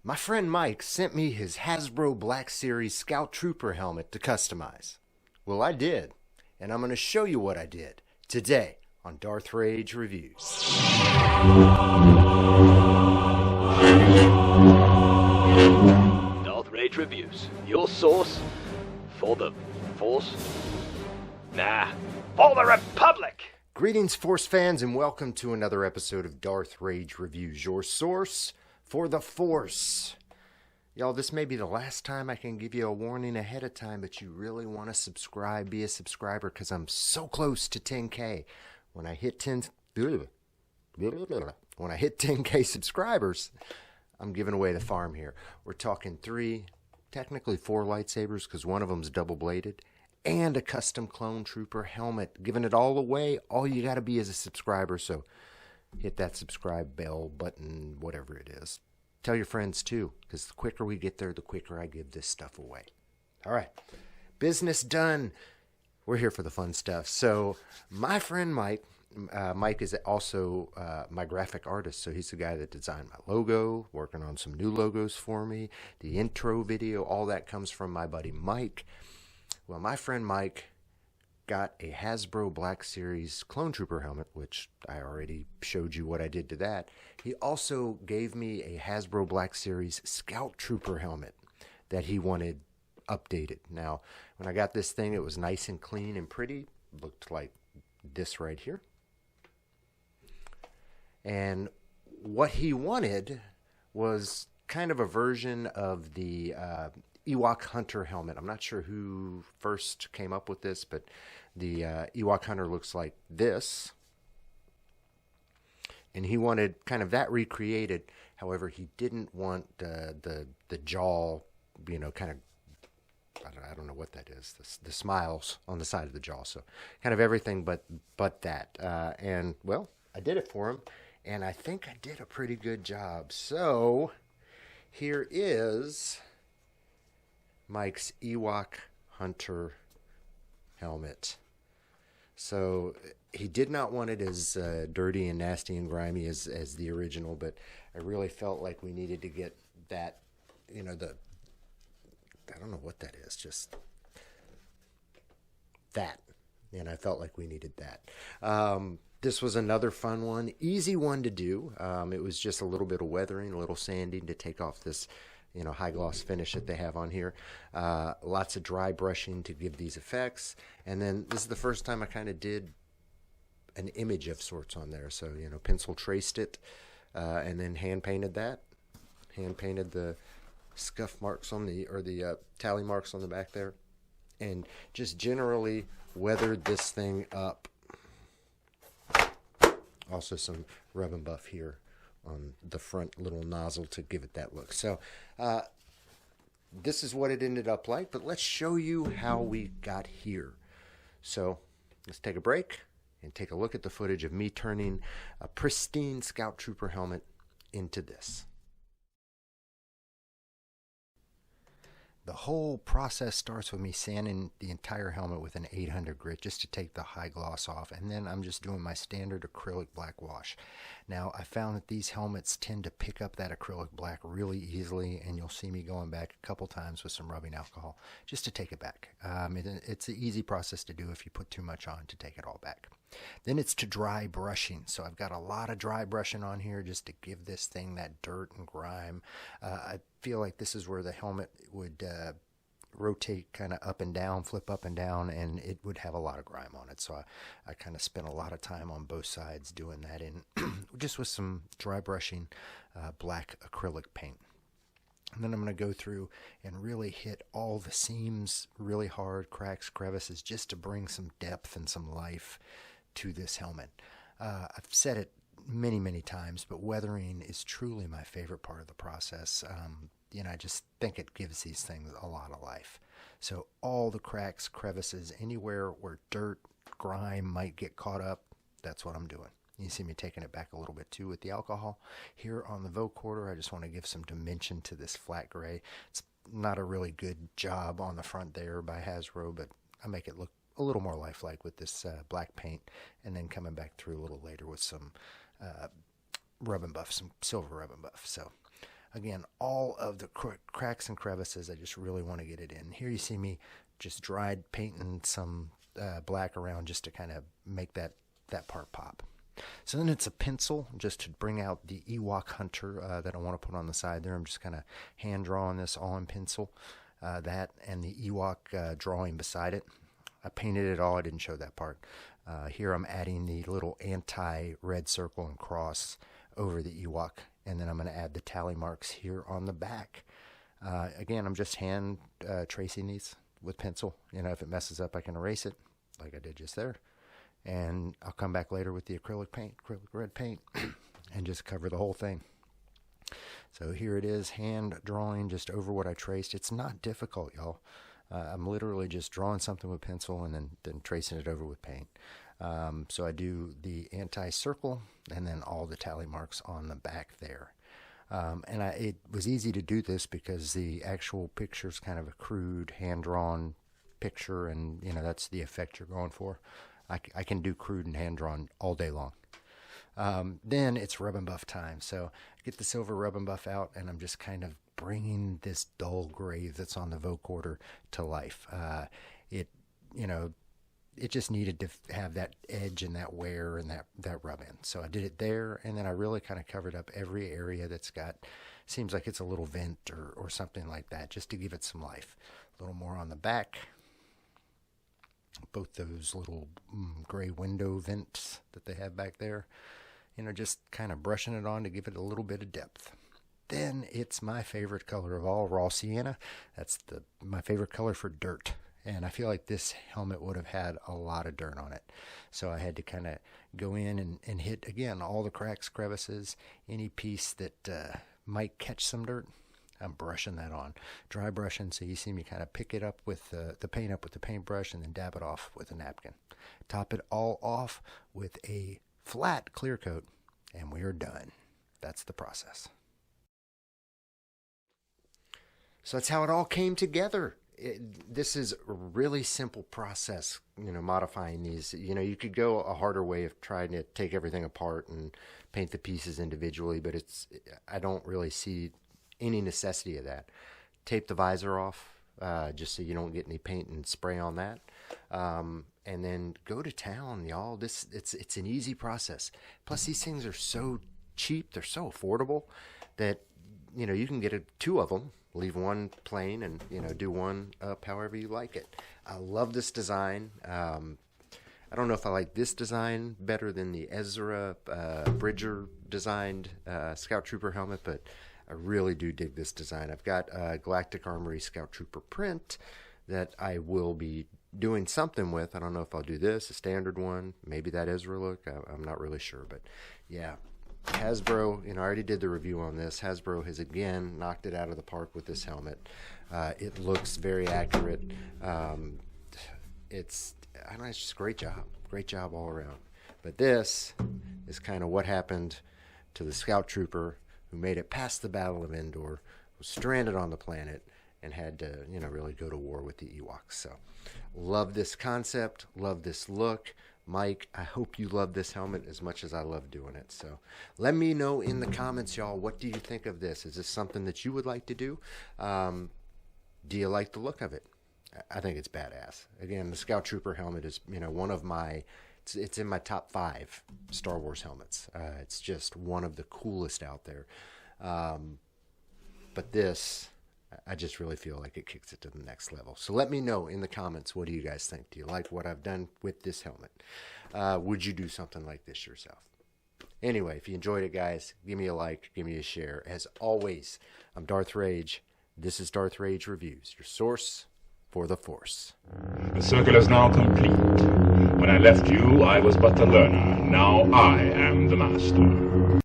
My friend Mike sent me his Hasbro Black Series Scout Trooper helmet to customize. Well, I did, and I'm going to show you what I did today on Darth Rage Reviews. Darth Rage Reviews, your source for the Force? Nah, for the Republic! Greetings, Force fans, and welcome to another episode of Darth Rage Reviews, your source for the Force. Y'all, this may be the last time I can give you a warning ahead of time, but you really want to subscribe, be a subscriber, because I'm so close to 10K. When I hit 10K subscribers, I'm giving away the farm here. We're talking 3, technically 4 lightsabers, because one of them's double-bladed, and a custom clone trooper helmet. Giving it all away. All you got to be is a subscriber, so hit that subscribe bell button, whatever it is. Tell your friends too, because the quicker we get there, the quicker I give this stuff away. All right, business done. We're here for the fun stuff. So my friend Mike is also my graphic artist. So he's the guy that designed my logo, working on some new logos for me. The intro video, all that comes from my buddy Mike. Well, my friend Mike got a Hasbro Black Series Clone Trooper helmet, which I already showed you what I did to that. He also gave me a Hasbro Black Series Scout Trooper helmet that he wanted updated. Now, when I got this thing, it was nice and clean and pretty. Looked like this right here. And what he wanted was kind of a version of the Ewok Hunter helmet. I'm not sure who first came up with this, but the Ewok Hunter looks like this. And he wanted kind of that recreated. However, he didn't want the jaw, you know, kind of, I don't know what that is, the smiles on the side of the jaw. So kind of everything but that. And, well, I did it for him, and I think I did a pretty good job. So here is Mike's Ewok Hunter helmet. So he did not want it as dirty and nasty and grimy as the original, but I really felt like we needed to get that, you know, I don't know what that is, just that. And I felt like we needed that. This was another fun one, easy one to do. It was just a little bit of weathering, a little sanding to take off this, you know, high gloss finish that they have on here. Lots of dry brushing to give these effects. And then this is the first time I kind of did an image of sorts on there. So, you know, pencil traced it and then hand painted that. Hand painted the scuff marks on the tally marks on the back there. And just generally weathered this thing up. Also some rub and buff here on the front little nozzle to give it that look. So this is what it ended up like, but let's show you how we got here. So let's take a break and take a look at the footage of me turning a pristine Scout Trooper helmet into this. The whole process starts with me sanding the entire helmet with an 800 grit just to take the high gloss off, and then I'm just doing my standard acrylic black wash. Now, I found that these helmets tend to pick up that acrylic black really easily, and you'll see me going back a couple times with some rubbing alcohol just to take it back. It's an easy process to do if you put too much on to take it all back. Then it's to dry brushing. So I've got a lot of dry brushing on here just to give this thing that dirt and grime. I feel like this is where the helmet would rotate kind of up and down, flip up and down, and it would have a lot of grime on it. So I kind of spent a lot of time on both sides doing that in just with some dry brushing black acrylic paint. And then I'm going to go through and really hit all the seams really hard, cracks, crevices, just to bring some depth and some life to this helmet. I've said it many, many times, but weathering is truly my favorite part of the process. You know, I just think it gives these things a lot of life. So all the cracks, crevices, anywhere where dirt, grime might get caught up, that's what I'm doing. You see me taking it back a little bit too with the alcohol. Here on the vocorder, I just want to give some dimension to this flat gray. It's not a really good job on the front there by Hasbro, but I make it look a little more lifelike with this black paint, and then coming back through a little later with some rub and buff, some silver rub and buff. So Again, all of the cracks and crevices, I just really want to get it in. Here you see me just dried painting some black around just to kind of make that part pop. So then it's a pencil just to bring out the Ewok hunter that I want to put on the side there. I'm just kind of hand drawing this all in pencil. That and the Ewok drawing beside it. I painted it all. I didn't show that part. Here I'm adding the little anti-red circle and cross over the Ewok. And then I'm going to add the tally marks here on the back. Again, I'm just hand tracing these with pencil. You know, if it messes up, I can erase it like I did just there. And I'll come back later with the acrylic red paint, and just cover the whole thing. So here it is, hand drawing just over what I traced. It's not difficult, y'all. I'm literally just drawing something with pencil and then tracing it over with paint. So I do the anti-circle and then all the tally marks on the back there. And it was easy to do this because the actual picture's kind of a crude, hand-drawn picture, and you know that's the effect you're going for. I can do crude and hand-drawn all day long. Then it's rub and buff time. So I get the silver rub and buff out, and I'm just kind of bringing this dull gray that's on the vocoder to life. It just needed to have that edge and that wear and that rub in. So I did it there, and then I really kind of covered up every area that's got, seems like it's a little vent or something like that, just to give it some life. A little more on the back. Both those little gray window vents that they have back there, you know, just kind of brushing it on to give it a little bit of depth. Then it's my favorite color of all, raw sienna. That's my favorite color for dirt. And I feel like this helmet would have had a lot of dirt on it. So I had to kind of go in and hit, again, all the cracks, crevices, any piece that might catch some dirt. I'm brushing that on, dry brushing, so you see me kind of pick it up with the paint up with the paintbrush and then dab it off with a napkin. Top it all off with a flat clear coat, and we are done. That's the process. So that's how it all came together. This is a really simple process, you know, modifying these. You know, you could go a harder way of trying to take everything apart and paint the pieces individually, but I don't really see any necessity of that. Tape the visor off, just so you don't get any paint and spray on that. And then go to town, y'all. It's an easy process. Plus, these things are so cheap, they're so affordable that, you know, you can get two of them, leave one plain, and, you know, do one up however you like it. I love this design. I don't know if I like this design better than the Ezra Bridger designed Scout Trooper helmet, but I really do dig this design. I've got a Galactic Armory Scout Trooper print that I will be doing something with. I don't know if I'll do this, a standard one, maybe that Ezra look. I'm not really sure, but yeah. Hasbro, you know, I already did the review on this. Hasbro has again knocked it out of the park with this helmet. It looks very accurate. It's just a great job all around. But this is kind of what happened to the Scout Trooper who made it past the Battle of Endor, was stranded on the planet, and had to, you know, really go to war with the Ewoks. So, love this concept, love this look. Mike, I hope you love this helmet as much as I love doing it. So, let me know in the comments, y'all, what do you think of this? Is this something that you would like to do? Do you like the look of it? I think it's badass. Again, the Scout Trooper helmet is, you know, one of my... It's in my top 5 Star Wars helmets. It's just one of the coolest out there. But this, I just really feel like it kicks it to the next level. So let me know in the comments, what do you guys think? Do you like what I've done with this helmet? Would you do something like this yourself? Anyway, if you enjoyed it, guys, give me a like, give me a share. As always, I'm Darth Rage. This is Darth Rage Reviews, your source for the Force. The circle is now complete. When I left you, I was but the learner. Now I am the master.